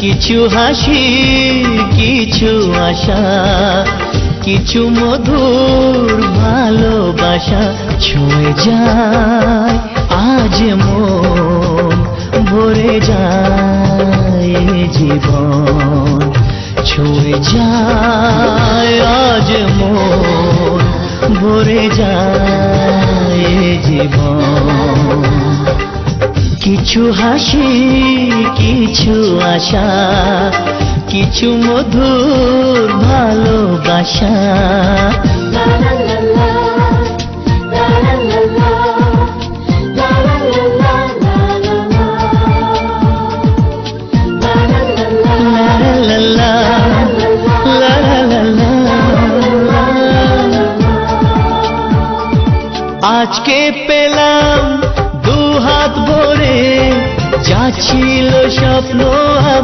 কিছু হাসি কিছু আশা কিছু মধুর ভালোবাসা ছুঁয়ে যায় আজ মন ভরে যায় জীবন ছুঁয়ে যায় আজ মন ভরে যায় জীবন কিছু হাসি কিছু আশা কিছু মধুর ভালোবাসা আজকে পেলাম দু হাত ভরে যাচ্ছি